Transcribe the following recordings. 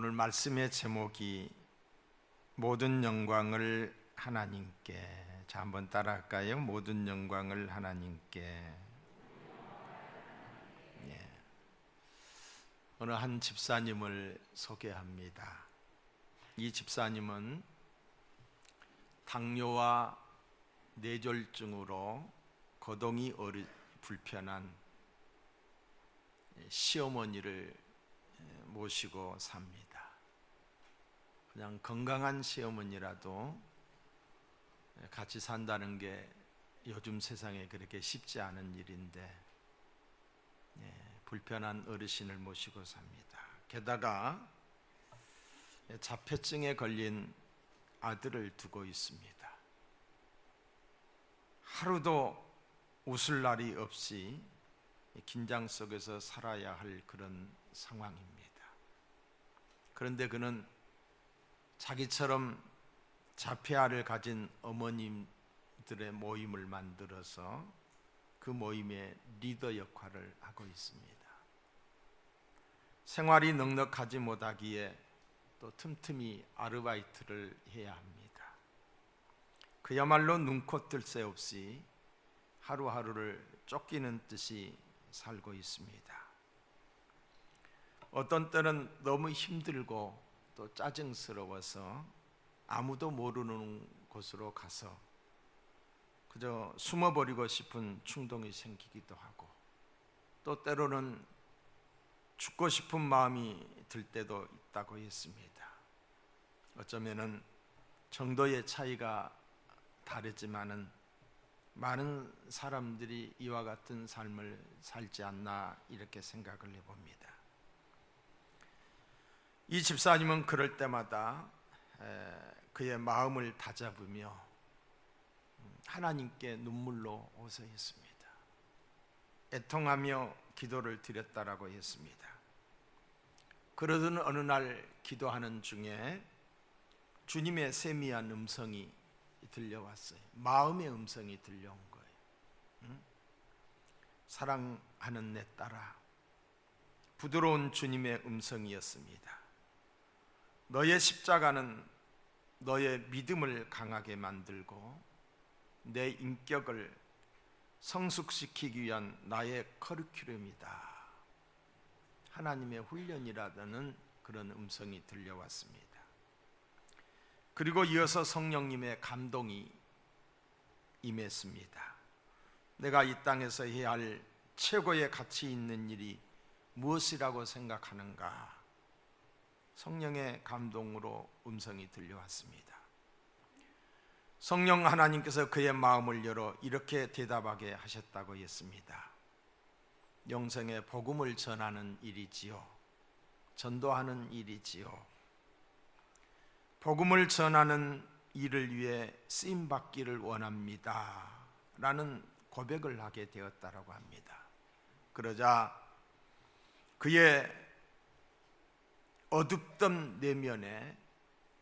오늘 말씀의 제목이 모든 영광을 하나님께. 자, 한번 따라할까요? 모든 영광을 하나님께. 예. 어느 한 집사님을 소개합니다. 이 집사님은 당뇨와 뇌졸중으로 거동이 불편한 시어머니를 모시고 삽니다. 그냥 건강한 시어머니라도 같이 산다는 게 요즘 세상에 그렇게 쉽지 않은 일인데 불편한 어르신을 모시고 삽니다. 게다가 자폐증에 걸린 아들을 두고 있습니다. 하루도 웃을 날이 없이 긴장 속에서 살아야 할 그런 상황입니다. 그런데 그는 자기처럼 자폐아를 가진 어머님들의 모임을 만들어서 그 모임의 리더 역할을 하고 있습니다. 생활이 넉넉하지 못하기에 또 틈틈이 아르바이트를 해야 합니다. 그야말로 눈코 뜰 새 없이 하루하루를 쫓기는 듯이 살고 있습니다. 어떤 때는 너무 힘들고 또 짜증스러워서 아무도 모르는 곳으로 가서 그저 숨어버리고 싶은 충동이 생기기도 하고, 또 때로는 죽고 싶은 마음이 들 때도 있다고 했습니다. 어쩌면은 정도의 차이가 다르지만은 많은 사람들이 이와 같은 삶을 살지 않나 이렇게 생각을 해봅니다. 이 집사님은 그럴 때마다 그의 마음을 다잡으며 하나님께 눈물로 호소했습니다. 애통하며 기도를 드렸다라고 했습니다. 그러던 어느 날 기도하는 중에 주님의 세미한 음성이 들려왔어요. 마음의 음성이 들려온 거예요. 사랑하는 내 딸아, 부드러운 주님의 음성이었습니다. 너의 십자가는 너의 믿음을 강하게 만들고 내 인격을 성숙시키기 위한 나의 커리큘럼이다. 하나님의 훈련이라는 그런 음성이 들려왔습니다. 그리고 이어서 성령님의 감동이 임했습니다. 내가 이 땅에서 해야 할 최고의 가치 있는 일이 무엇이라고 생각하는가? 성령의 감동으로 음성이 들려왔습니다. 성령 하나님께서 그의 마음을 열어 이렇게 대답하게 하셨다고 했습니다. 영생의 복음을 전하는 일이지요. 전도하는 일이지요. 복음을 전하는 일을 위해 쓰임받기를 원합니다. 라는 고백을 하게 되었다고 합니다. 그러자 그의 어둡던 내면에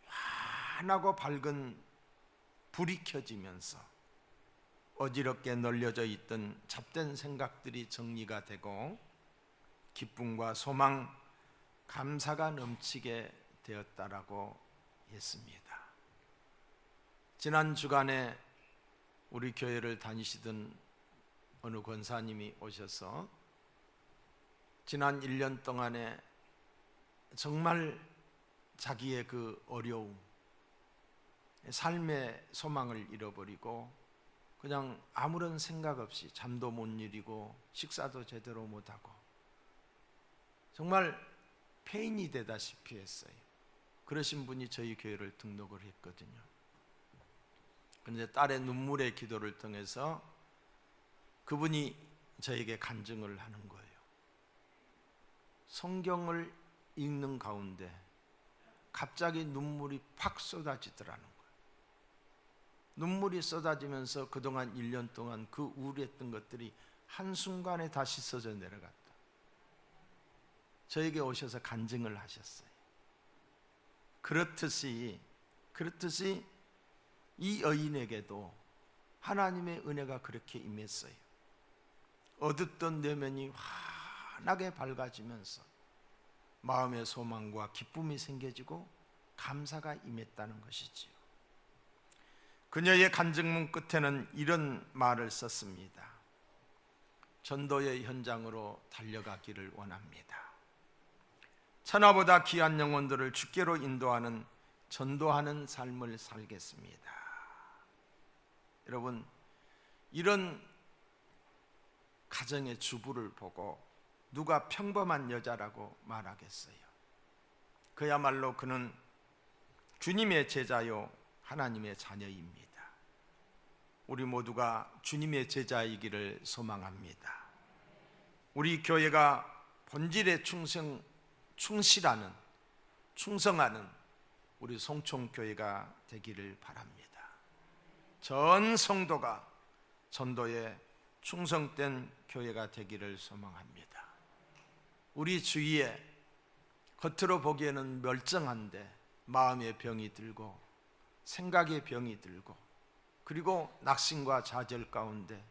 환하고 밝은 불이 켜지면서 어지럽게 널려져 있던 잡된 생각들이 정리가 되고 기쁨과 소망, 감사가 넘치게 되었다라고 했습니다. 지난 주간에 우리 교회를 다니시던 어느 권사님이 오셔서 지난 1년 동안에 정말 자기의 그 어려움, 삶의 소망을 잃어버리고 그냥 아무런 생각 없이 잠도 못 이루고 식사도 제대로 못하고 정말 폐인이 되다시피 했어요. 그러신 분이 저희 교회를 등록을 했거든요. 그런데 딸의 눈물의 기도를 통해서 그분이 저에게 간증을 하는 거예요. 성경을 읽는 가운데 갑자기 눈물이 팍 쏟아지더라는 거예요. 눈물이 쏟아지면서 그동안 1년 동안 그 우울했던 것들이 한순간에 다 씻어져 내려갔다. 저에게 오셔서 간증을 하셨어요. 그렇듯이 이 여인에게도 하나님의 은혜가 그렇게 임했어요. 어둡던 내면이 환하게 밝아지면서 마음의 소망과 기쁨이 생겨지고 감사가 임했다는 것이지요. 그녀의 간증문 끝에는 이런 말을 썼습니다. 전도의 현장으로 달려가기를 원합니다. 천하보다 귀한 영혼들을 주께로 인도하는 전도하는 삶을 살겠습니다. 여러분, 이런 가정의 주부를 보고 누가 평범한 여자라고 말하겠어요? 그야말로 그는 주님의 제자요 하나님의 자녀입니다. 우리 모두가 주님의 제자이기를 소망합니다. 우리 교회가 본질에 충성하는 우리 송총교회가 되기를 바랍니다. 전 성도가 전도에 충성된 교회가 되기를 소망합니다. 우리 주위에 겉으로 보기에는 멀쩡한데 마음의 병이 들고 생각의 병이 들고 그리고 낙심과 좌절 가운데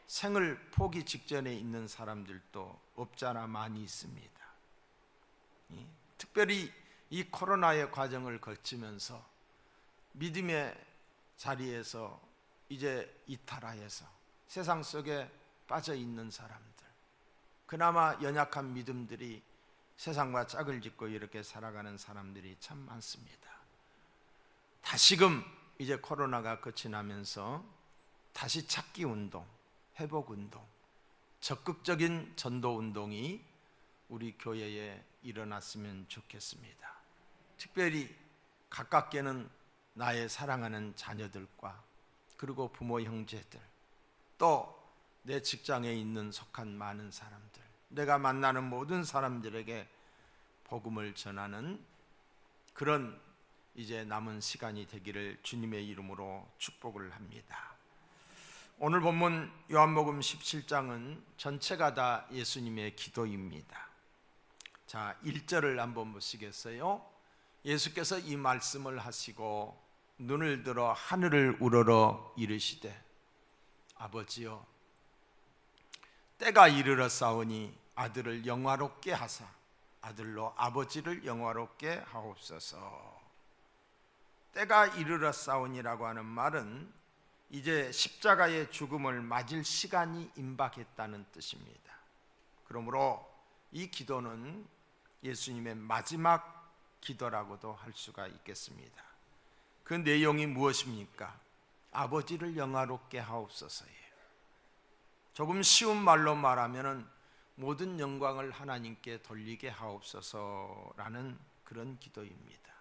생을 포기 직전에 있는 사람들도 없잖아 많이 있습니다. 특별히 이 코로나의 과정을 거치면서 믿음의 자리에서 이제 이탈하여서 세상 속에 빠져 있는 사람들, 그나마 연약한 믿음들이 세상과 짝을 짓고 이렇게 살아가는 사람들이 참 많습니다. 다시금 이제 코로나가 끝이 나면서 다시 찾기 운동, 회복 운동, 적극적인 전도 운동이 우리 교회에 일어났으면 좋겠습니다. 특별히 가깝게는 나의 사랑하는 자녀들과 그리고 부모 형제들, 또 내 직장에 있는 속한 많은 사람들, 내가 만나는 모든 사람들에게 복음을 전하는 그런 이제 남은 시간이 되기를 주님의 이름으로 축복을 합니다. 오늘 본문 요한복음 17장은 전체가 다 예수님의 기도입니다. 자, 1절을 한번 보시겠어요? 예수께서 이 말씀을 하시고 눈을 들어 하늘을 우러러 이르시되 아버지여 때가 이르렀사오니 아들을 영화롭게 하사 아들로 아버지를 영화롭게 하옵소서. 때가 이르렀사오니라고 하는 말은 이제 십자가의 죽음을 맞을 시간이 임박했다는 뜻입니다. 그러므로 이 기도는 예수님의 마지막 기도라고도 할 수가 있겠습니다. 그 내용이 무엇입니까? 아버지를 영화롭게 하옵소서예요. 조금 쉬운 말로 말하면 모든 영광을 하나님께 돌리게 하옵소서라는 그런 기도입니다.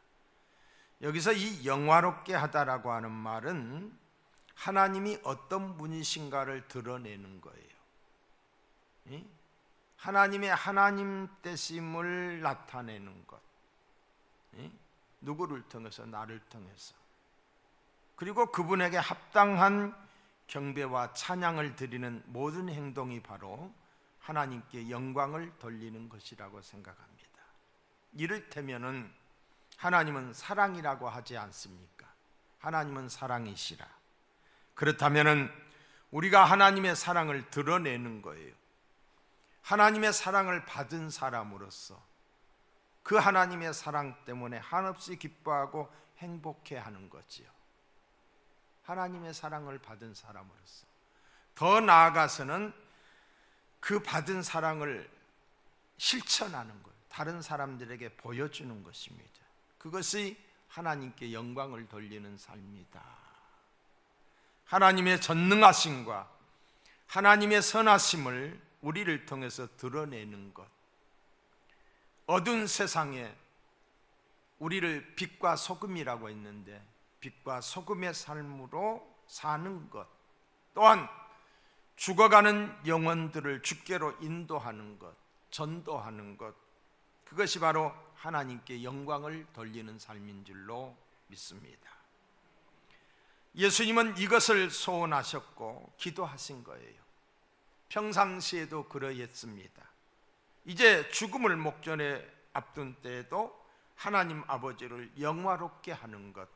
여기서 이 영화롭게 하다라고 하는 말은 하나님이 어떤 분이신가를 드러내는 거예요. 하나님의 하나님 되심을 나타내는 것. 누구를 통해서? 나를 통해서. 그리고 그분에게 합당한 경배와 찬양을 드리는 모든 행동이 바로 하나님께 영광을 돌리는 것이라고 생각합니다. 이를테면은 하나님은 사랑이라고 하지 않습니까? 하나님은 사랑이시라. 그렇다면은 우리가 하나님의 사랑을 드러내는 거예요. 하나님의 사랑을 받은 사람으로서 그 하나님의 사랑 때문에 한없이 기뻐하고 행복해하는 거지요. 하나님의 사랑을 받은 사람으로서 더 나아가서는 그 받은 사랑을 실천하는 것, 다른 사람들에게 보여주는 것입니다. 그것이 하나님께 영광을 돌리는 삶이다. 하나님의 전능하심과 하나님의 선하심을 우리를 통해서 드러내는 것, 어두운 세상에 우리를 빛과 소금이라고 했는데 빛과 소금의 삶으로 사는 것, 또한 죽어가는 영혼들을 주께로 인도하는 것, 전도하는 것, 그것이 바로 하나님께 영광을 돌리는 삶인 줄로 믿습니다. 예수님은 이것을 소원하셨고 기도하신 거예요. 평상시에도 그러했습니다. 이제 죽음을 목전에 앞둔 때에도 하나님 아버지를 영화롭게 하는 것,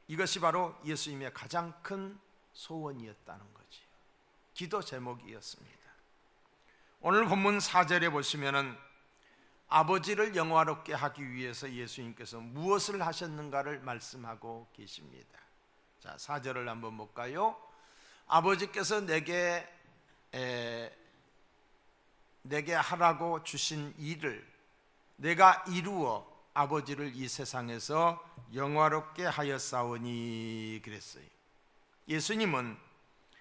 이것이 바로 예수님의 가장 큰 소원이었다는 거지요. 기도 제목이었습니다. 오늘 본문 4절에 보시면은 아버지를 영화롭게 하기 위해서 예수님께서 무엇을 하셨는가를 말씀하고 계십니다. 자, 4절을 한번 볼까요? 아버지께서 내게 하라고 주신 일을 내가 이루어 아버지를 이 세상에서 영화롭게 하였사오니 그랬어요. 예수님은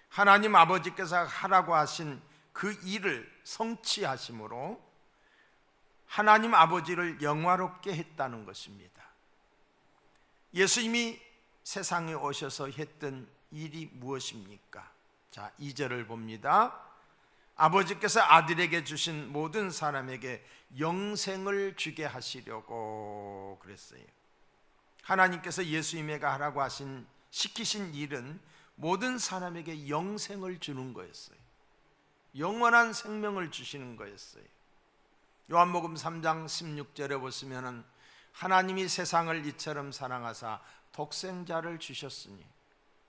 하나님 아버지께서 하라고 하신 그 일을 성취하심으로 하나님 아버지를 영화롭게 했다는 것입니다. 예수님이 세상에 오셔서 했던 일이 무엇입니까? 자, 2절을 봅니다. 아버지께서 아들에게 주신 모든 사람에게 영생을 주게 하시려고 그랬어요. 하나님께서 예수님에게 하라고 시키신 일은 모든 사람에게 영생을 주는 거였어요. 영원한 생명을 주시는 거였어요. 요한복음 3장 16절에 보시면은 하나님이 세상을 이처럼 사랑하사 독생자를 주셨으니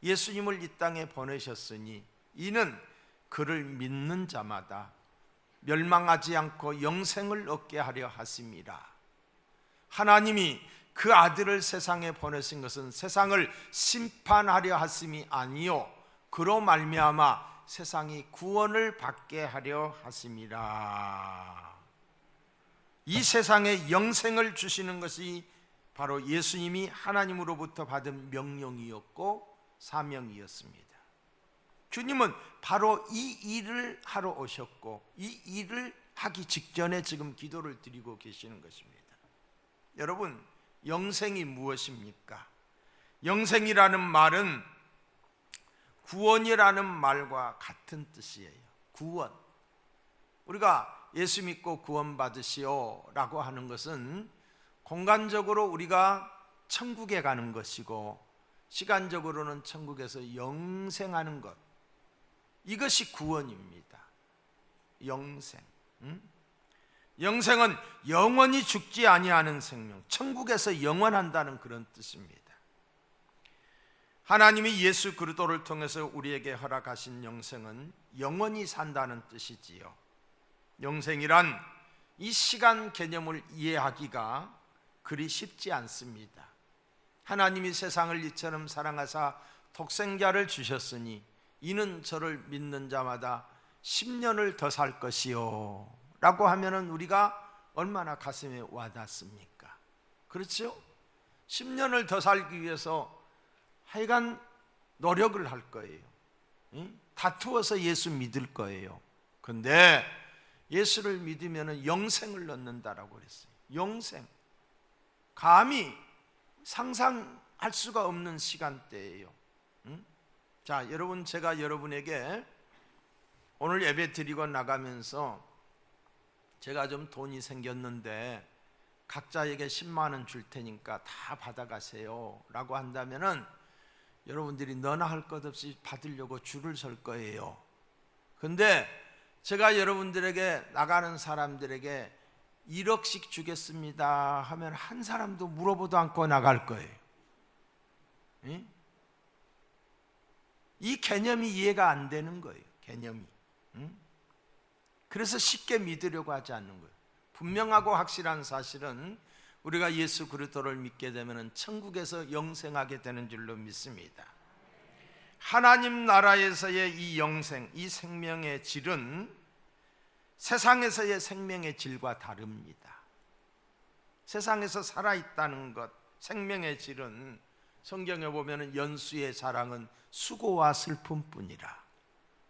예수님을 이 땅에 보내셨으니 이는 그를 믿는 자마다 멸망하지 않고 영생을 얻게 하려 하심이라. 하나님이 그 아들을 세상에 보내신 것은 세상을 심판하려 하심이 아니요 그로 말미암아 세상이 구원을 받게 하려 하심이라. 이 세상에 영생을 주시는 것이 바로 예수님이 하나님으로부터 받은 명령이었고 사명이었습니다. 주님은 바로 이 일을 하러 오셨고 이 일을 하기 직전에 지금 기도를 드리고 계시는 것입니다. 여러분, 영생이 무엇입니까? 영생이라는 말은 구원이라는 말과 같은 뜻이에요. 구원. 우리가 예수 믿고 구원 받으시오 라고 하는 것은 공간적으로 우리가 천국에 가는 것이고 시간적으로는 천국에서 영생하는 것, 이것이 구원입니다. 영생. 영생은 영원히 죽지 아니하는 생명, 천국에서 영원한다는 그런 뜻입니다. 하나님이 예수 그리스도를 통해서 우리에게 허락하신 영생은 영원히 산다는 뜻이지요. 영생이란 이 시간 개념을 이해하기가 그리 쉽지 않습니다. 하나님이 세상을 이처럼 사랑하사 독생자를 주셨으니 이는 저를 믿는 자마다 10년을 더 살 것이요 라고 하면은 우리가 얼마나 가슴에 와닿습니까? 그렇죠? 10년을 더 살기 위해서 하여간 노력을 할 거예요. 다투어서 예수 믿을 거예요. 근데 예수를 믿으면 영생을 얻는다라고 그랬어요. 영생. 감히 상상할 수가 없는 시간대예요. 자, 여러분, 제가 여러분에게 오늘 예배 드리고 나가면서 제가 좀 돈이 생겼는데 각자에게 10만 원 줄 테니까 다 받아가세요 라고 한다면은 여러분들이 너나 할 것 없이 받으려고 줄을 설 거예요. 근데 제가 여러분들에게 나가는 사람들에게 1억씩 주겠습니다 하면 한 사람도 물어보도 않고 나갈 거예요. 이 개념이 이해가 안 되는 거예요. 개념이. 그래서 쉽게 믿으려고 하지 않는 거예요. 분명하고 확실한 사실은 우리가 예수 그리스도를 믿게 되면 천국에서 영생하게 되는 줄로 믿습니다. 하나님 나라에서의 이 영생, 이 생명의 질은 세상에서의 생명의 질과 다릅니다. 세상에서 살아있다는 것, 생명의 질은 성경에 보면 연수의 자랑은 수고와 슬픔뿐이라.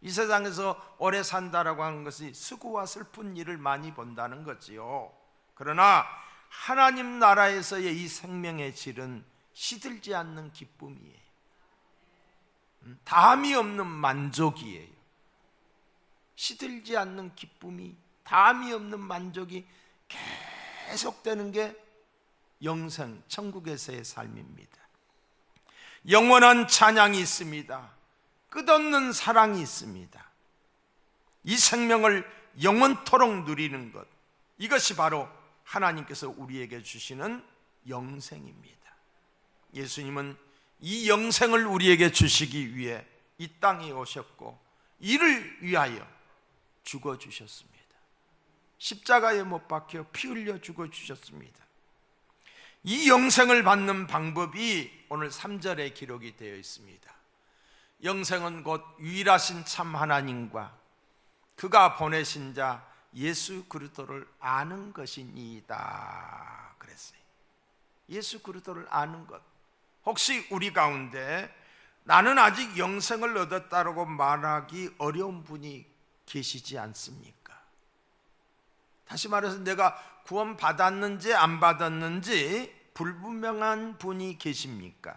이 세상에서 오래 산다라고 하는 것이 수고와 슬픈 일을 많이 본다는 거지요. 그러나 하나님 나라에서의 이 생명의 질은 시들지 않는 기쁨이에요. 다함이 없는 만족이에요. 시들지 않는 기쁨이, 다함이 없는 만족이 계속되는 게 영생, 천국에서의 삶입니다. 영원한 찬양이 있습니다. 끝없는 사랑이 있습니다. 이 생명을 영원토록 누리는 것, 이것이 바로 하나님께서 우리에게 주시는 영생입니다. 예수님은 이 영생을 우리에게 주시기 위해 이 땅에 오셨고 이를 위하여 죽어주셨습니다. 십자가에 못 박혀 피 흘려 죽어주셨습니다. 이 영생을 받는 방법이 오늘 3절에 기록이 되어 있습니다. 영생은 곧 유일하신 참 하나님과 그가 보내신 자 예수 그리스도를 아는 것이니이다 그랬어요. 예수 그리스도를 아는 것. 혹시 우리 가운데 나는 아직 영생을 얻었다라고 말하기 어려운 분이 계시지 않습니까? 다시 말해서 내가 구원 받았는지 안 받았는지 불분명한 분이 계십니까?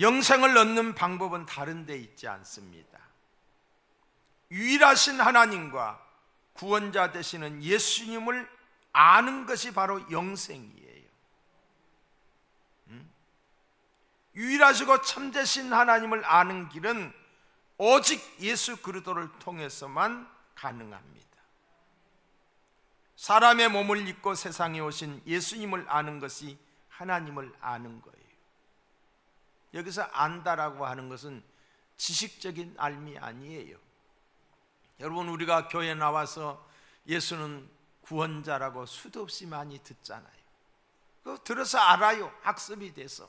영생을 얻는 방법은 다른 데 있지 않습니다. 유일하신 하나님과 구원자 되시는 예수님을 아는 것이 바로 영생이에요. 유일하시고 참되신 하나님을 아는 길은 오직 예수 그리스도를 통해서만 가능합니다. 사람의 몸을 입고 세상에 오신 예수님을 아는 것이 하나님을 아는 거예요. 여기서 안다라고 하는 것은 지식적인 알미 아니에요. 여러분, 우리가 교회 나와서 예수는 구원자라고 수도 없이 많이 듣잖아요. 그거 들어서 알아요. 학습이 돼서.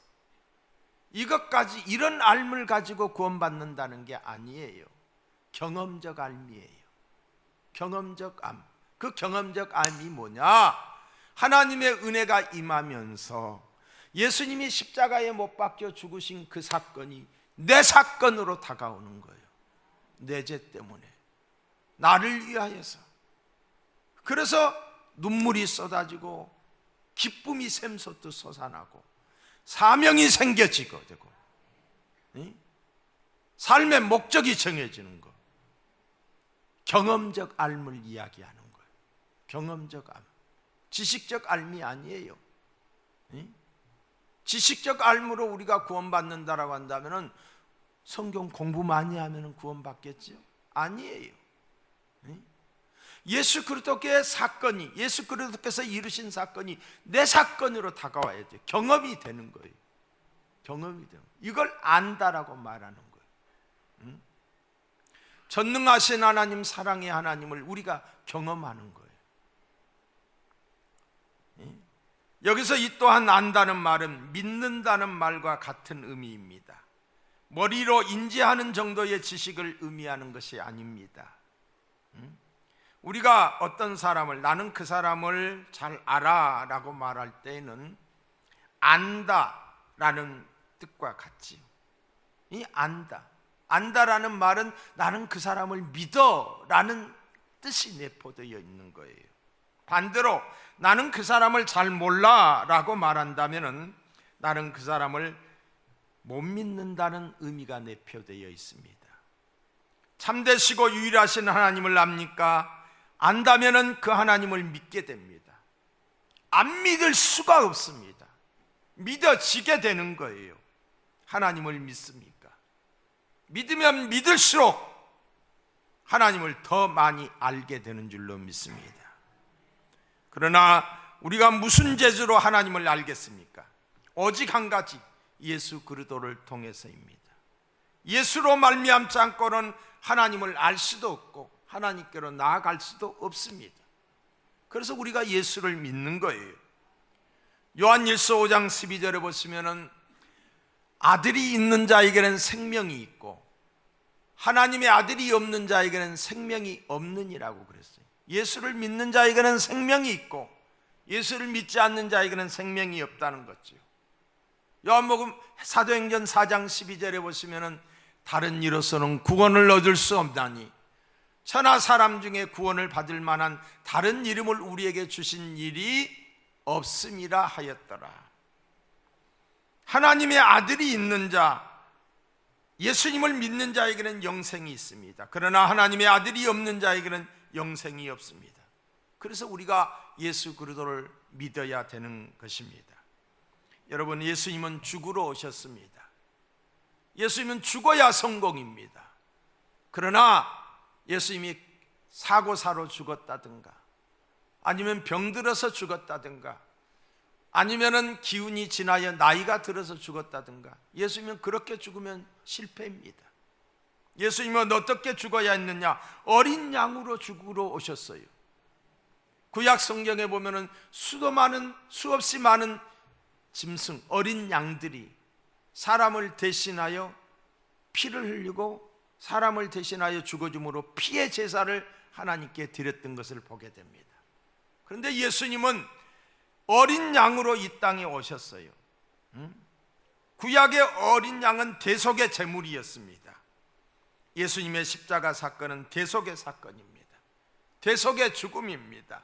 이것까지, 이런 알을 가지고 구원받는다는 게 아니에요. 경험적 알미예요. 경험적 암. 그 경험적 암이 뭐냐? 하나님의 은혜가 임하면서 예수님이 십자가에 못 박혀 죽으신 그 사건이 내 사건으로 다가오는 거예요. 내 죄 때문에, 나를 위하여서. 그래서 눈물이 쏟아지고 기쁨이 샘솟듯 솟아나고 사명이 생겨지고 되고, 삶의 목적이 정해지는 거. 경험적 알을 이야기하는 거예요. 경험적 알. 지식적 알미 아니에요. 지식적 알무로 우리가 구원받는다라고 한다면 성경 공부 많이 하면 구원받겠죠? 아니에요. 예수 그리스도의 사건이, 예수 그리스도께서 이루신 사건이 내 사건으로 다가와야 돼요. 경험이 되는 거예요. 경험이 되는 거예요. 이걸 안다라고 말하는 거예요. 전능하신 하나님, 사랑의 하나님을 우리가 경험하는 거예요. 여기서 이 또한 안다는 말은 믿는다는 말과 같은 의미입니다. 머리로 인지하는 정도의 지식을 의미하는 것이 아닙니다. 우리가 어떤 사람을, 나는 그 사람을 잘 알아 라고 말할 때에는 안다 라는 뜻과 같지요. 이 안다라는 말은 나는 그 사람을 믿어 라는 뜻이 내포되어 있는 거예요. 반대로 나는 그 사람을 잘 몰라 라고 말한다면 나는 그 사람을 못 믿는다는 의미가 내포되어 있습니다. 참되시고 유일하신 하나님을 압니까? 안다면 그 하나님을 믿게 됩니다. 안 믿을 수가 없습니다. 믿어지게 되는 거예요. 하나님을 믿습니까? 믿으면 믿을수록 하나님을 더 많이 알게 되는 줄로 믿습니다. 그러나 우리가 무슨 재주로 하나님을 알겠습니까? 오직 한 가지, 예수 그리스도를 통해서입니다. 예수로 말미암지 않고는 하나님을 알 수도 없고 하나님께로 나아갈 수도 없습니다. 그래서 우리가 예수를 믿는 거예요. 요한일서 5장 12절에 보시면은 아들이 있는 자에게는 생명이 있고 하나님의 아들이 없는 자에게는 생명이 없느니라고 그랬어요. 예수를 믿는 자에게는 생명이 있고 예수를 믿지 않는 자에게는 생명이 없다는 거죠. 요한복음 사도행전 4장 12절에 보시면은 다른 이로서는 구원을 얻을 수 없나니 천하 사람 중에 구원을 받을 만한 다른 이름을 우리에게 주신 일이 없음이라 하였더라. 하나님의 아들이 있는 자, 예수님을 믿는 자에게는 영생이 있습니다. 그러나 하나님의 아들이 없는 자에게는 영생이 없습니다. 그래서 우리가 예수 그리스도를 믿어야 되는 것입니다. 여러분, 예수님은 죽으러 오셨습니다. 예수님은 죽어야 성공입니다. 그러나 예수님이 사고사로 죽었다든가 아니면 병들어서 죽었다든가 아니면은 기운이 지나여 나이가 들어서 죽었다든가 예수님은 그렇게 죽으면 실패입니다. 예수님은 어떻게 죽어야 했느냐? 어린 양으로 죽으러 오셨어요. 구약 성경에 보면은 수없이 많은 짐승, 어린 양들이 사람을 대신하여 피를 흘리고 사람을 대신하여 죽어줌으로 피의 제사를 하나님께 드렸던 것을 보게 됩니다. 그런데 예수님은 어린 양으로 이 땅에 오셨어요. 구약의 어린 양은 대속의 제물이었습니다. 예수님의 십자가 사건은 대속의 사건입니다. 대속의 죽음입니다.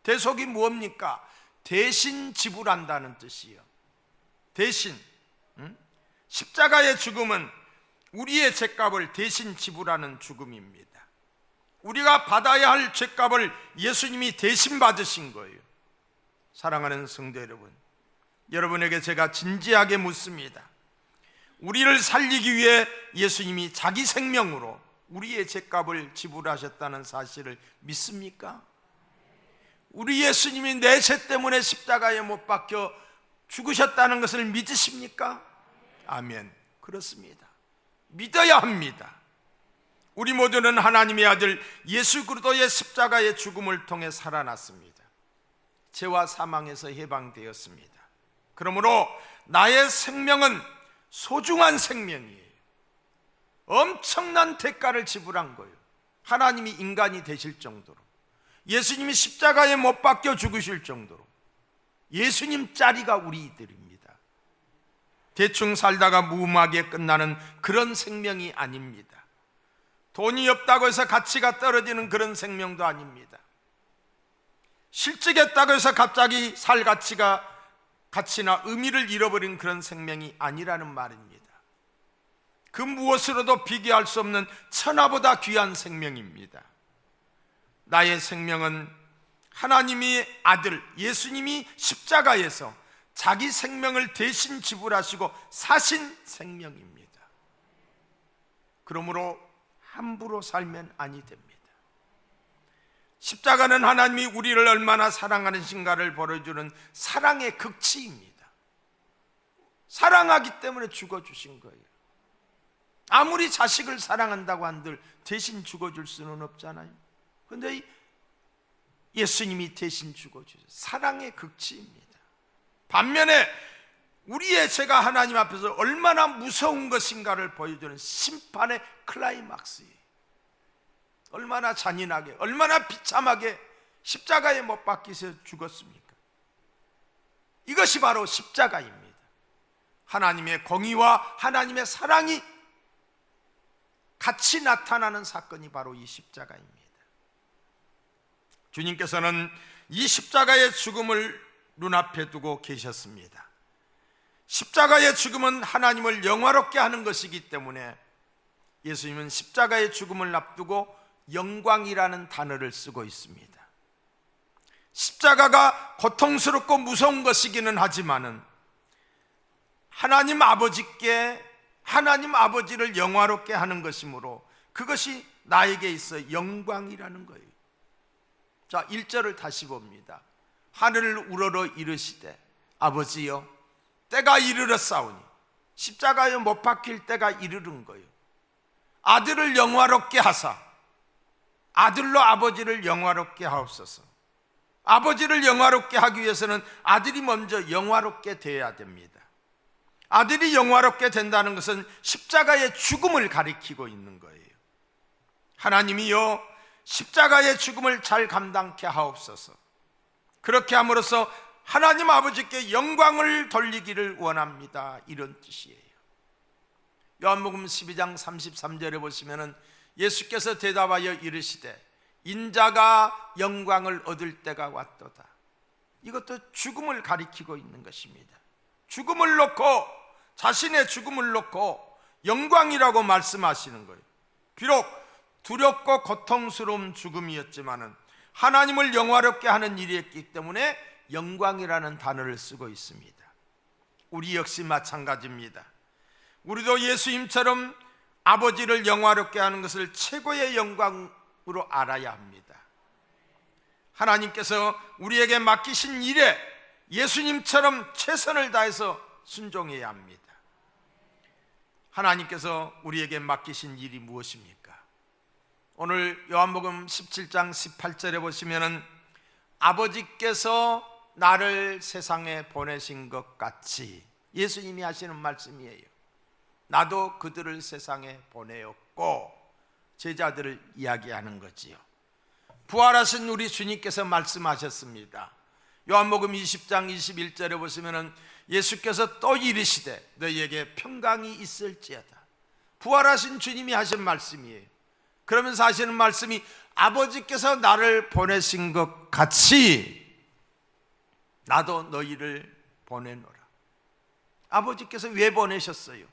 대속이 뭡니까? 대신 지불한다는 뜻이요. 대신, 십자가의 죽음은 우리의 죄값을 대신 지불하는 죽음입니다. 우리가 받아야 할 죄값을 예수님이 대신 받으신 거예요. 사랑하는 성도 여러분, 여러분에게 제가 진지하게 묻습니다. 우리를 살리기 위해 예수님이 자기 생명으로 우리의 죄값을 지불하셨다는 사실을 믿습니까? 우리 예수님이 내 죄 때문에 십자가에 못 박혀 죽으셨다는 것을 믿으십니까? 아멘. 그렇습니다. 믿어야 합니다. 우리 모두는 하나님의 아들 예수 그리스도의 십자가의 죽음을 통해 살아났습니다. 죄와 사망에서 해방되었습니다. 그러므로 나의 생명은 소중한 생명이에요. 엄청난 대가를 지불한 거예요. 하나님이 인간이 되실 정도로, 예수님이 십자가에 못 박혀 죽으실 정도로 예수님 짜리가 우리들입니다. 대충 살다가 무음하게 끝나는 그런 생명이 아닙니다. 돈이 없다고 해서 가치가 떨어지는 그런 생명도 아닙니다. 실직했다고 해서 갑자기 살 가치나 의미를 잃어버린 그런 생명이 아니라는 말입니다. 그 무엇으로도 비교할 수 없는 천하보다 귀한 생명입니다. 나의 생명은 하나님의 아들 예수님이 십자가에서 자기 생명을 대신 지불하시고 사신 생명입니다. 그러므로 함부로 살면 아니 됩니다. 십자가는 하나님이 우리를 얼마나 사랑하는신가를 보여주는 사랑의 극치입니다. 사랑하기 때문에 죽어주신 거예요. 아무리 자식을 사랑한다고 한들 대신 죽어줄 수는 없잖아요. 그런데 예수님이 대신 죽어주셔서 사랑의 극치입니다. 반면에 우리의 죄가 하나님 앞에서 얼마나 무서운 것인가를 보여주는 심판의 클라이막스예요. 얼마나 잔인하게, 얼마나 비참하게 십자가에 못 박히셔 죽었습니까? 이것이 바로 십자가입니다. 하나님의 공의와 하나님의 사랑이 같이 나타나는 사건이 바로 이 십자가입니다. 주님께서는 이 십자가의 죽음을 눈앞에 두고 계셨습니다. 십자가의 죽음은 하나님을 영화롭게 하는 것이기 때문에 예수님은 십자가의 죽음을 앞두고 영광이라는 단어를 쓰고 있습니다. 십자가가 고통스럽고 무서운 것이기는 하지만은 하나님 아버지를 영화롭게 하는 것이므로 그것이 나에게 있어 영광이라는 거예요. 자, 1절을 다시 봅니다. 하늘을 우러러 이르시되 아버지여 때가 이르렀사오니, 십자가에 못 박힐 때가 이르른 거예요. 아들을 영화롭게 하사 아들로 아버지를 영화롭게 하옵소서. 아버지를 영화롭게 하기 위해서는 아들이 먼저 영화롭게 되어야 됩니다. 아들이 영화롭게 된다는 것은 십자가의 죽음을 가리키고 있는 거예요. 하나님이여 십자가의 죽음을 잘 감당케 하옵소서. 그렇게 함으로써 하나님 아버지께 영광을 돌리기를 원합니다. 이런 뜻이에요. 요한복음 12장 33절에 보시면은 예수께서 대답하여 이르시되 인자가 영광을 얻을 때가 왔도다. 이것도 죽음을 가리키고 있는 것입니다. 죽음을 놓고, 자신의 죽음을 놓고 영광이라고 말씀하시는 거예요. 비록 두렵고 고통스러운 죽음이었지만은 하나님을 영화롭게 하는 일이었기 때문에 영광이라는 단어를 쓰고 있습니다. 우리 역시 마찬가지입니다. 우리도 예수님처럼 아버지를 영화롭게 하는 것을 최고의 영광으로 알아야 합니다. 하나님께서 우리에게 맡기신 일에 예수님처럼 최선을 다해서 순종해야 합니다. 하나님께서 우리에게 맡기신 일이 무엇입니까? 오늘 요한복음 17장 18절에 보시면은 아버지께서 나를 세상에 보내신 것 같이, 예수님이 하시는 말씀이에요. 나도 그들을 세상에 보내었고, 제자들을 이야기하는 거지요. 부활하신 우리 주님께서 말씀하셨습니다. 요한복음 20장 21절에 보시면은 예수께서 또 이르시되 너희에게 평강이 있을지어다. 부활하신 주님이 하신 말씀이에요. 그러면서 하시는 말씀이 아버지께서 나를 보내신 것 같이 나도 너희를 보내노라. 아버지께서 왜 보내셨어요?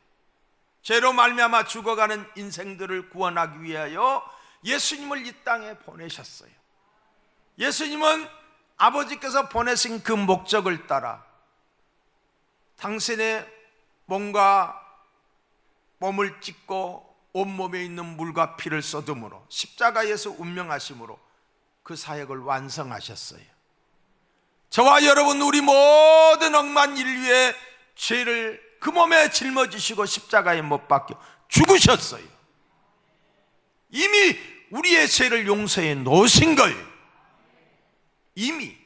죄로 말미암아 죽어가는 인생들을 구원하기 위하여 예수님을 이 땅에 보내셨어요. 예수님은 아버지께서 보내신 그 목적을 따라 당신의 몸과 몸을 찢고 온몸에 있는 물과 피를 쏟음으로 십자가에서 운명하심으로 그 사역을 완성하셨어요. 저와 여러분, 우리 모든 억만 인류의 죄를 그 몸에 짊어지시고 십자가에 못 박혀 죽으셨어요. 이미 우리의 죄를 용서해 놓으신 거예요. 이미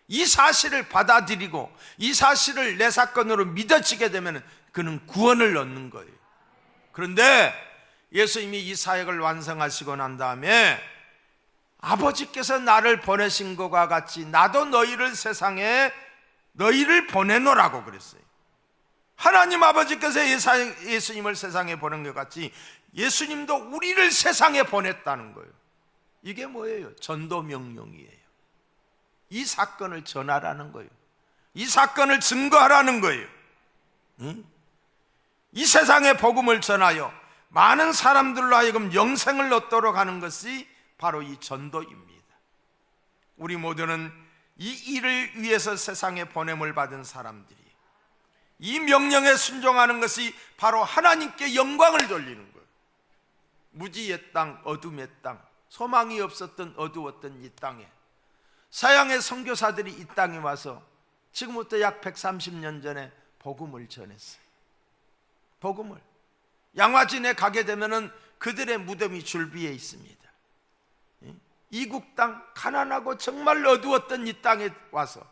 이 사실을 받아들이고 이 사실을 내 사건으로 믿어지게 되면 그는 구원을 얻는 거예요. 그런데 예수님이 이 사역을 완성하시고 난 다음에 아버지께서 나를 보내신 것과 같이 나도 너희를 세상에 너희를 보내노라고 그랬어요. 하나님 아버지께서 예수님을 세상에 보낸 것 같이 예수님도 우리를 세상에 보냈다는 거예요. 이게 뭐예요? 전도 명령이에요. 이 사건을 전하라는 거예요. 이 사건을 증거하라는 거예요. 이 세상에 복음을 전하여 많은 사람들로 하여금 영생을 얻도록 하는 것이 바로 이 전도입니다. 우리 모두는 이 일을 위해서 세상에 보냄을 받은 사람들이 이 명령에 순종하는 것이 바로 하나님께 영광을 돌리는 거예요. 무지의 땅, 어둠의 땅, 소망이 없었던 어두웠던 이 땅에 서양의 선교사들이 이 땅에 와서 지금부터 약 130년 전에 복음을 전했어요. 복음을. 양화진에 가게 되면은 그들의 무덤이 줄비에 있습니다. 이국 땅, 가난하고 정말 어두웠던 이 땅에 와서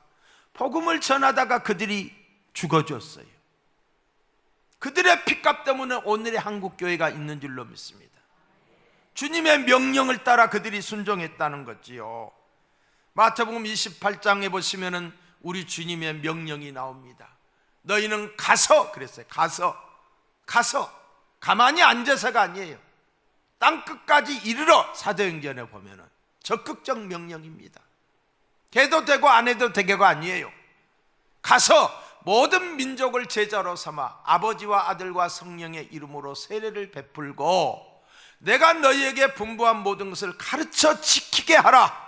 복음을 전하다가 그들이 죽어줬어요. 그들의 피값 때문에 오늘의 한국교회가 있는 줄로 믿습니다. 주님의 명령을 따라 그들이 순종했다는 거지요. 마태복음 28장에 보시면은 우리 주님의 명령이 나옵니다. 너희는 가서, 그랬어요. 가서 가만히 앉아서가 아니에요. 땅끝까지 이르러. 사도행전에 보면은 적극적 명령입니다. 해도 되고 안 해도 되게가 아니에요. 가서 모든 민족을 제자로 삼아 아버지와 아들과 성령의 이름으로 세례를 베풀고 내가 너희에게 분부한 모든 것을 가르쳐 지키게 하라.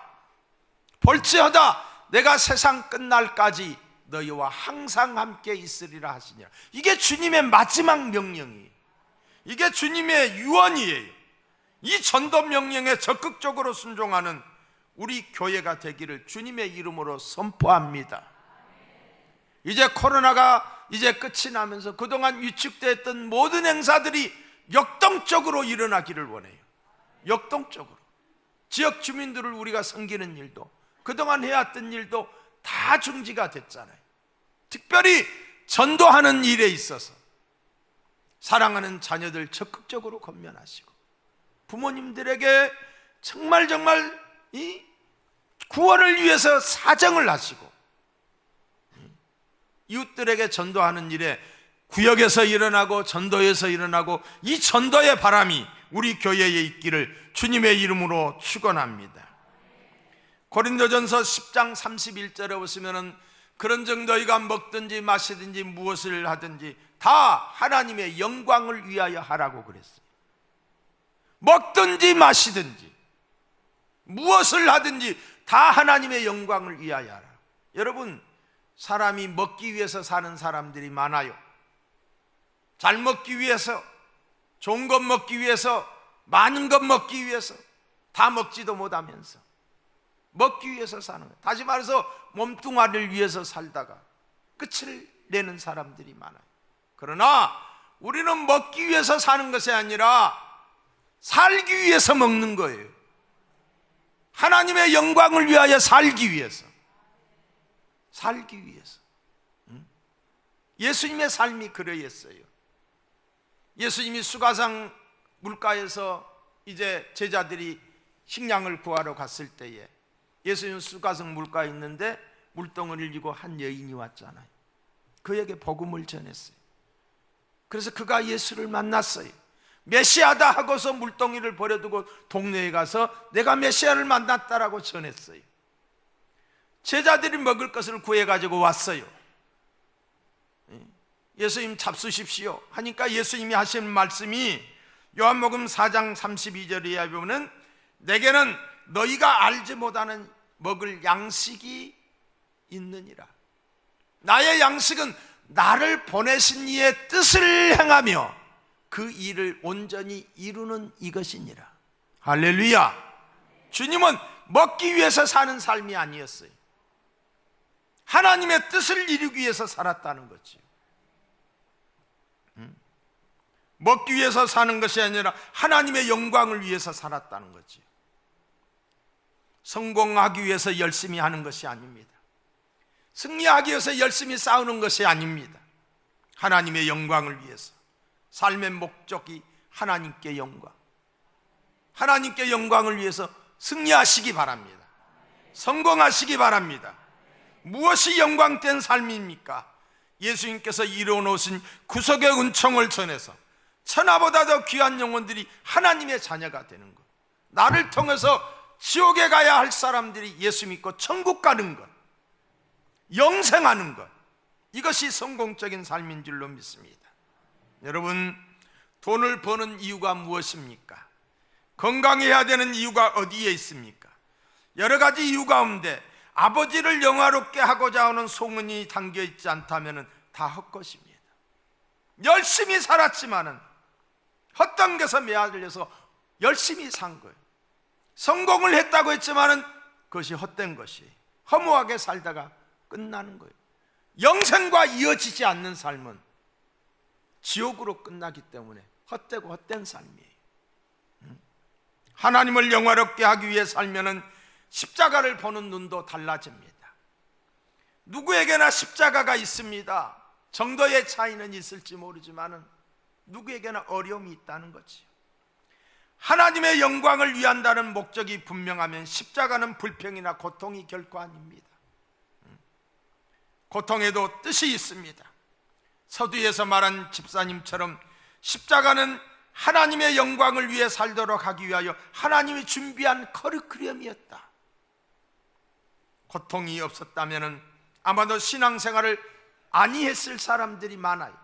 볼지어다 내가 세상 끝날까지 너희와 항상 함께 있으리라 하시니라. 이게 주님의 마지막 명령이에요. 이게 주님의 유언이에요. 이 전도 명령에 적극적으로 순종하는 우리 교회가 되기를 주님의 이름으로 선포합니다. 이제 코로나가 이제 끝이 나면서 그동안 위축됐던 모든 행사들이 역동적으로 일어나기를 원해요. 역동적으로. 지역 주민들을 우리가 섬기는 일도, 그동안 해왔던 일도 다 중지가 됐잖아요. 특별히 전도하는 일에 있어서 사랑하는 자녀들 적극적으로 권면하시고 부모님들에게 정말 이 구원을 위해서 사정을 하시고 이웃들에게 전도하는 일에 구역에서 일어나고 전도에서 일어나고 이 전도의 바람이 우리 교회에 있기를 주님의 이름으로 축원합니다. 고린도전서 10장 31절에 보시면은 그런즉 너희가 먹든지 마시든지 무엇을 하든지 다 하나님의 영광을 위하여 하라고 그랬어요. 먹든지 마시든지 무엇을 하든지 다 하나님의 영광을 위하여 하라. 여러분, 사람이 먹기 위해서 사는 사람들이 많아요. 잘 먹기 위해서, 좋은 것 먹기 위해서, 많은 것 먹기 위해서, 다 먹지도 못하면서 먹기 위해서 사는 거예요. 다시 말해서 몸뚱아리를 위해서 살다가 끝을 내는 사람들이 많아요. 그러나 우리는 먹기 위해서 사는 것이 아니라 살기 위해서 먹는 거예요. 하나님의 영광을 위하여 살기 위해서. 살기 위해서. 예수님의 삶이 그러했어요. 예수님이 수가상 물가에서 이제 제자들이 식량을 구하러 갔을 때에 예수님은 수가성 물가에 있는데 물동을 들고 한 여인이 왔잖아요. 그에게 복음을 전했어요. 그래서 그가 예수를 만났어요. 메시아다 하고서 물동이를 버려두고 동네에 가서 내가 메시아를 만났다라고 전했어요. 제자들이 먹을 것을 구해가지고 왔어요. 예수님 잡수십시오 하니까 예수님이 하시는 말씀이 요한복음 4장 32절에 보면 내게는 너희가 알지 못하는 먹을 양식이 있느니라. 나의 양식은 나를 보내신 이의 뜻을 행하며 그 일을 온전히 이루는 이것이니라. 할렐루야. 주님은 먹기 위해서 사는 삶이 아니었어요. 하나님의 뜻을 이루기 위해서 살았다는 거죠. 먹기 위해서 사는 것이 아니라 하나님의 영광을 위해서 살았다는 거죠. 성공하기 위해서 열심히 하는 것이 아닙니다. 승리하기 위해서 열심히 싸우는 것이 아닙니다. 하나님의 영광을 위해서. 삶의 목적이 하나님께 영광. 하나님께 영광을 위해서 승리하시기 바랍니다. 성공하시기 바랍니다. 무엇이 영광된 삶입니까? 예수님께서 이루어놓으신 구속의 은총을 전해서 천하보다 더 귀한 영혼들이 하나님의 자녀가 되는 것, 나를 통해서 지옥에 가야 할 사람들이 예수 믿고 천국 가는 것, 영생하는 것, 이것이 성공적인 삶인 줄로 믿습니다. 여러분, 돈을 버는 이유가 무엇입니까? 건강해야 되는 이유가 어디에 있습니까? 여러 가지 이유 가운데 아버지를 영화롭게 하고자 하는 소문이 담겨있지 않다면 다 헛것입니다. 열심히 살았지만은 헛당겨서 매달려서 열심히 산 거예요. 성공을 했다고 했지만은 그것이 헛된 것이에요. 허무하게 살다가 끝나는 거예요. 영생과 이어지지 않는 삶은 지옥으로 끝나기 때문에 헛되고 헛된 삶이에요. 하나님을 영화롭게 하기 위해 살면은 십자가를 보는 눈도 달라집니다. 누구에게나 십자가가 있습니다. 정도의 차이는 있을지 모르지만은 누구에게나 어려움이 있다는 거지요. 하나님의 영광을 위한다는 목적이 분명하면 십자가는 불평이나 고통이 결코 아닙니다. 고통에도 뜻이 있습니다. 서두에서 말한 집사님처럼 십자가는 하나님의 영광을 위해 살도록 하기 위하여 하나님이 준비한 커리큘럼이었다. 고통이 없었다면 아마도 신앙생활을 아니했을 사람들이 많아요.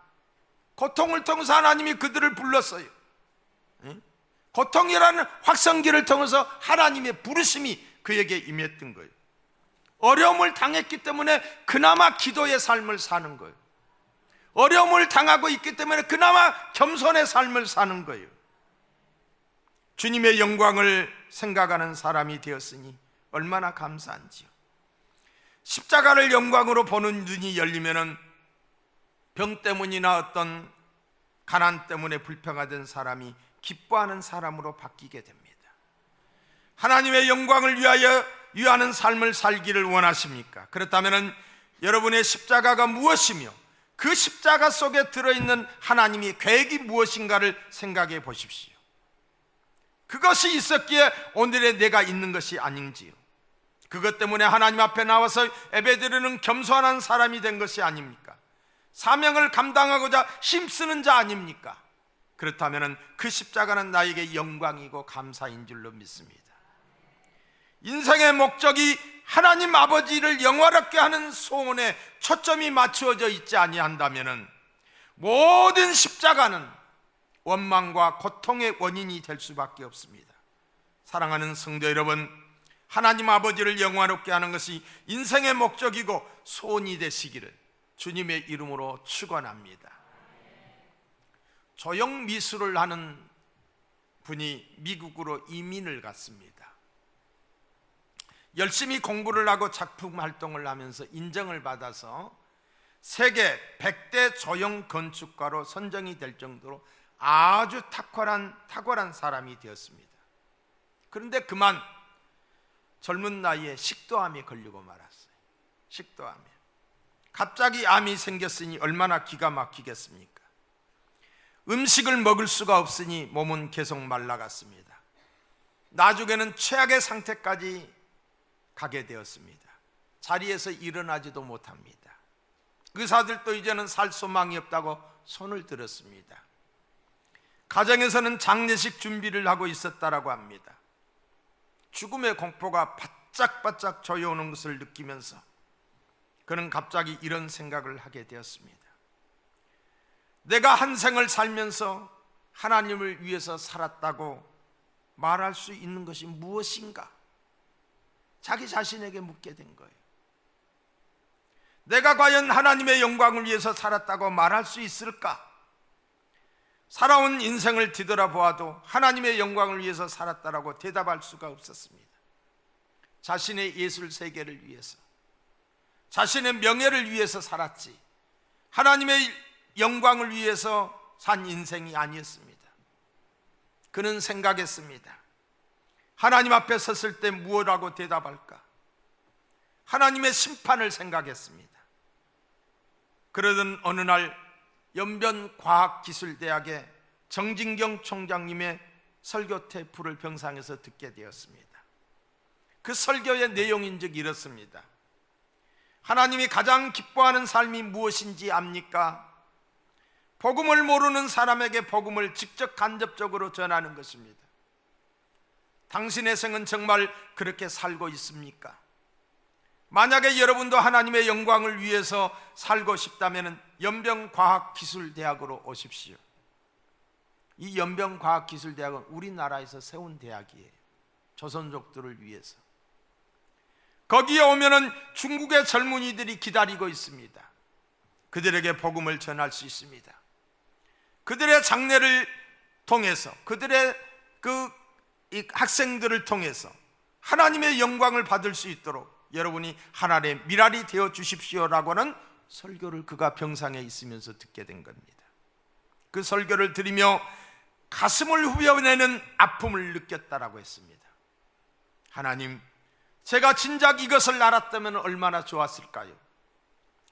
고통을 통해서 하나님이 그들을 불렀어요. 고통이라는 확성기를 통해서 하나님의 부르심이 그에게 임했던 거예요. 어려움을 당했기 때문에 그나마 기도의 삶을 사는 거예요. 어려움을 당하고 있기 때문에 그나마 겸손의 삶을 사는 거예요. 주님의 영광을 생각하는 사람이 되었으니 얼마나 감사한지요. 십자가를 영광으로 보는 눈이 열리면은 병 때문이나 어떤 가난 때문에 불평하던 사람이 기뻐하는 사람으로 바뀌게 됩니다. 하나님의 영광을 위하는 삶을 살기를 원하십니까? 그렇다면 여러분의 십자가가 무엇이며 그 십자가 속에 들어있는 하나님의 계획이 무엇인가를 생각해 보십시오. 그것이 있었기에 오늘의 내가 있는 것이 아닌지요. 그것 때문에 하나님 앞에 나와서 예배드리는 겸손한 사람이 된 것이 아닙니까? 사명을 감당하고자 힘쓰는 자 아닙니까? 그렇다면 그 십자가는 나에게 영광이고 감사인 줄로 믿습니다. 인생의 목적이 하나님 아버지를 영화롭게 하는 소원에 초점이 맞추어져 있지 아니한다면 모든 십자가는 원망과 고통의 원인이 될 수밖에 없습니다. 사랑하는 성도 여러분, 하나님 아버지를 영화롭게 하는 것이 인생의 목적이고 소원이 되시기를 주님의 이름으로 축원합니다. 조형 미술을 하는 분이 미국으로 이민을 갔습니다. 열심히 공부를 하고 작품 활동을 하면서 인정을 받아서 세계 100대 조형 건축가로 선정이 될 정도로 아주 탁월한 사람이 되었습니다. 그런데 그만 젊은 나이에 식도암에 걸리고 말았어요. 식도암에. 갑자기 암이 생겼으니 얼마나 기가 막히겠습니까? 음식을 먹을 수가 없으니 몸은 계속 말라갔습니다. 나중에는 최악의 상태까지 가게 되었습니다. 자리에서 일어나지도 못합니다. 의사들도 이제는 살 소망이 없다고 손을 들었습니다. 가정에서는 장례식 준비를 하고 있었다라고 합니다. 죽음의 공포가 바짝바짝 조여오는 것을 느끼면서 그는 갑자기 이런 생각을 하게 되었습니다. 내가 한 생을 살면서 하나님을 위해서 살았다고 말할 수 있는 것이 무엇인가? 자기 자신에게 묻게 된 거예요. 내가 과연 하나님의 영광을 위해서 살았다고 말할 수 있을까? 살아온 인생을 뒤돌아보아도 하나님의 영광을 위해서 살았다라고 대답할 수가 없었습니다. 자신의 예술 세계를 위해서, 자신의 명예를 위해서 살았지 하나님의 영광을 위해서 산 인생이 아니었습니다. 그는 생각했습니다. 하나님 앞에 섰을 때 무엇라고 대답할까? 하나님의 심판을 생각했습니다. 그러던 어느 날 연변과학기술대학의 정진경 총장님의 설교 테이프를 병상에서 듣게 되었습니다. 그 설교의 내용인즉 이렇습니다. 하나님이 가장 기뻐하는 삶이 무엇인지 압니까? 복음을 모르는 사람에게 복음을 직접 간접적으로 전하는 것입니다. 당신의 생은 정말 그렇게 살고 있습니까? 만약에 여러분도 하나님의 영광을 위해서 살고 싶다면 연변과학기술대학으로 오십시오. 이 연변과학기술대학은 우리나라에서 세운 대학이에요. 조선족들을 위해서. 거기에 오면은 중국의 젊은이들이 기다리고 있습니다. 그들에게 복음을 전할 수 있습니다. 그들의 장례를 통해서, 그들의 이 학생들을 통해서 하나님의 영광을 받을 수 있도록 여러분이 하나님의 미랄이 되어 주십시오라고는 설교를 그가 병상에 있으면서 듣게 된 겁니다. 그 설교를 들으며 가슴을 후벼내는 아픔을 느꼈다라고 했습니다. 하나님, 제가 진작 이것을 알았다면 얼마나 좋았을까요?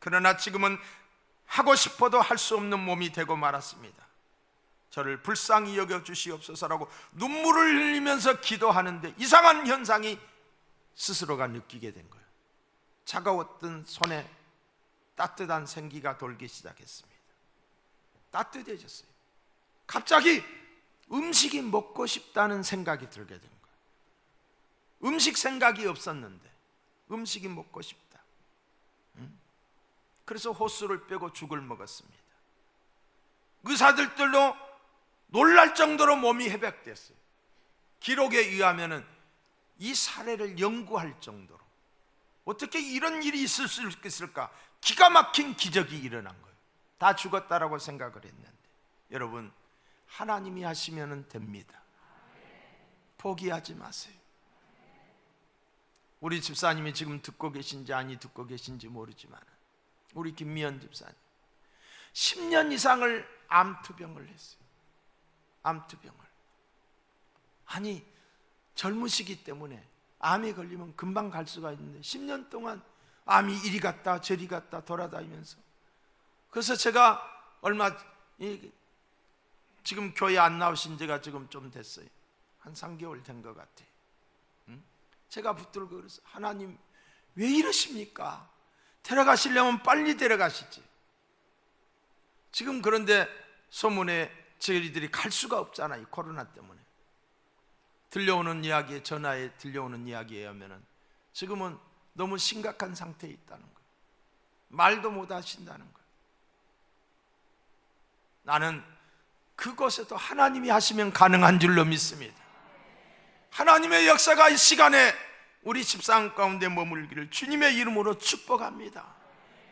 그러나 지금은 하고 싶어도 할 수 없는 몸이 되고 말았습니다. 저를 불쌍히 여겨 주시옵소서라고 눈물을 흘리면서 기도하는데 이상한 현상이 스스로가 느끼게 된 거예요. 차가웠던 손에 따뜻한 생기가 돌기 시작했습니다. 따뜻해졌어요. 갑자기 음식이 먹고 싶다는 생각이 들게 된 거예요. 음식 생각이 없었는데 음식이 먹고 싶다. 그래서 호수를 빼고 죽을 먹었습니다. 의사들도 놀랄 정도로 몸이 회복됐어요. 기록에 의하면 이 사례를 연구할 정도로 어떻게 이런 일이 있을 수 있을까? 기가 막힌 기적이 일어난 거예요. 다 죽었다라고 생각을 했는데 여러분, 하나님이 하시면 됩니다. 포기하지 마세요. 우리 집사님이 지금 듣고 계신지 아니 듣고 계신지 모르지만 우리 김미연 집사님 10년 이상을 암투병을 했어요. 암투병을. 아니 젊으시기 때문에 암이 걸리면 금방 갈 수가 있는데 10년 동안 암이 이리 갔다 저리 갔다 돌아다니면서, 그래서 제가 지금 교회 안 나오신 지가 지금 좀 됐어요. 한 3개월 된 것 같아요. 제가 붙들고 그래서 하나님 왜 이러십니까? 데려가시려면 빨리 데려가시지. 지금 그런데 소문에 저희들이 갈 수가 없잖아요. 코로나 때문에. 들려오는 이야기에, 전화에 들려오는 이야기에 의하면 지금은 너무 심각한 상태에 있다는 거예요. 말도 못 하신다는 거예요. 나는 그곳에도 하나님이 하시면 가능한 줄로 믿습니다. 하나님의 역사가 이 시간에 우리 집상 가운데 머물기를 주님의 이름으로 축복합니다.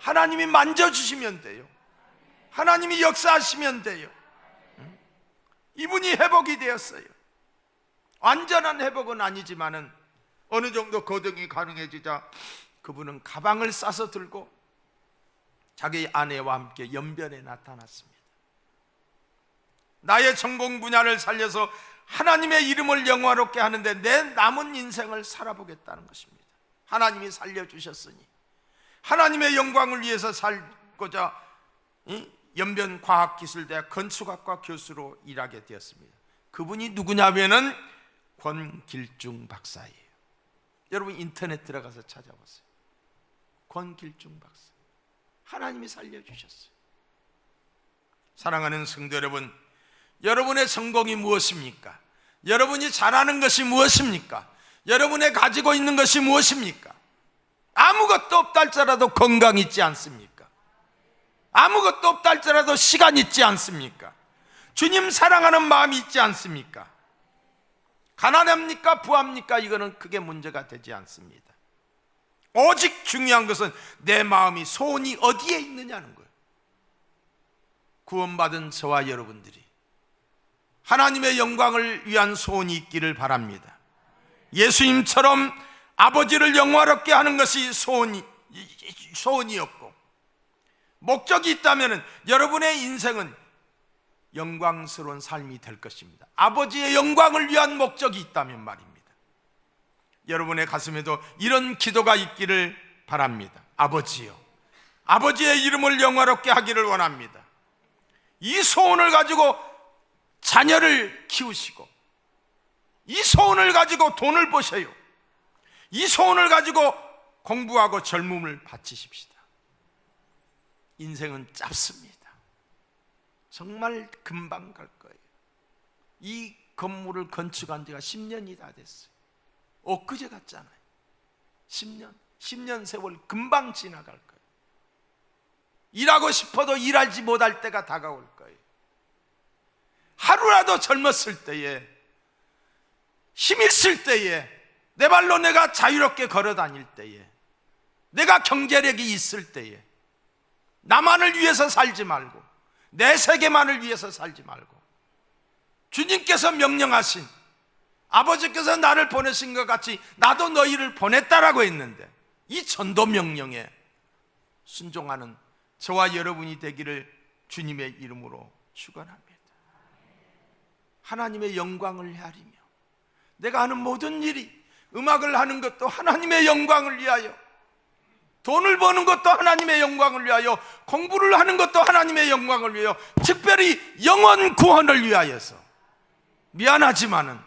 하나님이 만져주시면 돼요. 하나님이 역사하시면 돼요. 이분이 회복이 되었어요. 완전한 회복은 아니지만은 어느 정도 거동이 가능해지자 그분은 가방을 싸서 들고 자기 아내와 함께 연변에 나타났습니다. 나의 전공 분야를 살려서 하나님의 이름을 영화롭게 하는데 내 남은 인생을 살아보겠다는 것입니다. 하나님이 살려주셨으니 하나님의 영광을 위해서 살고자 연변과학기술대학 건축학과 교수로 일하게 되었습니다. 그분이 누구냐면은 권길중 박사예요. 여러분 인터넷 들어가서 찾아보세요. 권길중 박사. 하나님이 살려주셨어요. 사랑하는 성도 여러분, 여러분의 전공이 무엇입니까? 여러분이 잘하는 것이 무엇입니까? 여러분의 가지고 있는 것이 무엇입니까? 아무것도 없다 할지라도 건강 있지 않습니까? 아무것도 없다 할지라도 시간 있지 않습니까? 주님 사랑하는 마음이 있지 않습니까? 가난합니까? 부합니까? 이거는 크게 문제가 되지 않습니다. 오직 중요한 것은 내 마음이, 소원이 어디에 있느냐는 거예요. 구원받은 저와 여러분들이 하나님의 영광을 위한 소원이 있기를 바랍니다. 예수님처럼 아버지를 영화롭게 하는 것이 소원이었고, 목적이 있다면 여러분의 인생은 영광스러운 삶이 될 것입니다. 아버지의 영광을 위한 목적이 있다면 말입니다. 여러분의 가슴에도 이런 기도가 있기를 바랍니다. 아버지요, 아버지의 이름을 영화롭게 하기를 원합니다. 이 소원을 가지고 자녀를 키우시고, 이 소원을 가지고 돈을 버셔요. 이 소원을 가지고 공부하고 젊음을 바치십시다. 인생은 짧습니다. 정말 금방 갈 거예요. 이 건물을 건축한 지가 10년이 다 됐어요. 엊그제 같잖아요. 10년 세월 금방 지나갈 거예요. 일하고 싶어도 일하지 못할 때가 다가올 거예요. 하루라도 젊었을 때에, 힘 있을 때에, 내 발로 내가 자유롭게 걸어 다닐 때에, 내가 경제력이 있을 때에 나만을 위해서 살지 말고 내 세계만을 위해서 살지 말고 주님께서 명령하신, 아버지께서 나를 보내신 것 같이 나도 너희를 보냈다라고 했는데 이 전도 명령에 순종하는 저와 여러분이 되기를 주님의 이름으로 축원합니다. 하나님의 영광을 헤아리며 내가 하는 모든 일이, 음악을 하는 것도 하나님의 영광을 위하여, 돈을 버는 것도 하나님의 영광을 위하여, 공부를 하는 것도 하나님의 영광을 위하여, 특별히 영혼 구원을 위하여서. 미안하지만은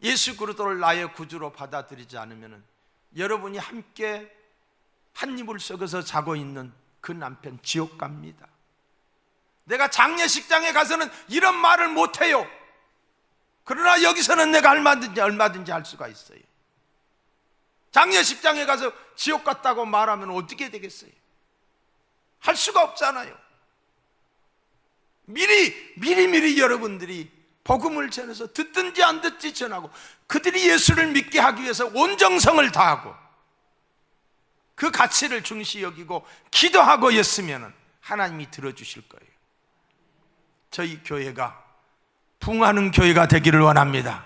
예수 그리스도를 나의 구주로 받아들이지 않으면 여러분이 함께 한 이불 속에서 자고 있는 그 남편 지옥 갑니다. 내가 장례식장에 가서는 이런 말을 못해요. 그러나 여기서는 내가 얼마든지 할 수가 있어요. 장례식장에 가서 지옥 갔다고 말하면 어떻게 되겠어요? 할 수가 없잖아요. 미리 여러분들이 복음을 전해서 듣든지 안 듣지 전하고, 그들이 예수를 믿게 하기 위해서 온 정성을 다하고 그 가치를 중시 여기고 기도하고 했으면 하나님이 들어주실 거예요. 저희 교회가 부흥하는 교회가 되기를 원합니다.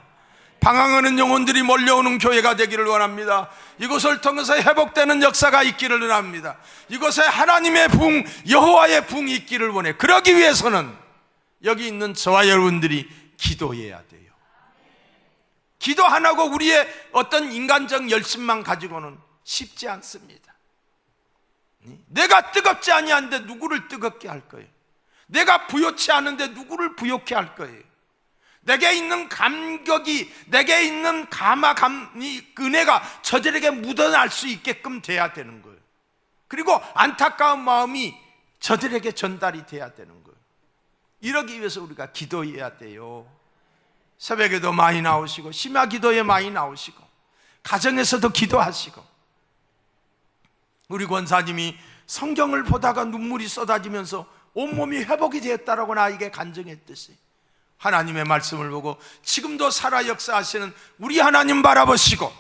방황하는 영혼들이 몰려오는 교회가 되기를 원합니다. 이곳을 통해서 회복되는 역사가 있기를 원합니다. 이곳에 하나님의 부흥, 여호와의 부흥이 있기를 원해. 그러기 위해서는 여기 있는 저와 여러분들이 기도해야 돼요. 기도 안 하고 우리의 어떤 인간적 열심만 가지고는 쉽지 않습니다. 내가 뜨겁지 아니한데 누구를 뜨겁게 할 거예요? 내가 부요치 않은데 누구를 부요케 할 거예요? 내게 있는 감격이, 내게 있는 은혜가 저들에게 묻어날 수 있게끔 돼야 되는 거예요. 그리고 안타까운 마음이 저들에게 전달이 돼야 되는 거예요. 이러기 위해서 우리가 기도해야 돼요. 새벽에도 많이 나오시고, 심야 기도에 많이 나오시고, 가정에서도 기도하시고. 우리 권사님이 성경을 보다가 눈물이 쏟아지면서 온몸이 회복이 되었다라고 나에게 간증했듯이 하나님의 말씀을 보고 지금도 살아 역사하시는 우리 하나님 바라보시고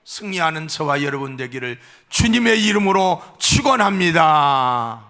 승리하는 저와 여러분 되기를 주님의 이름으로 축원합니다.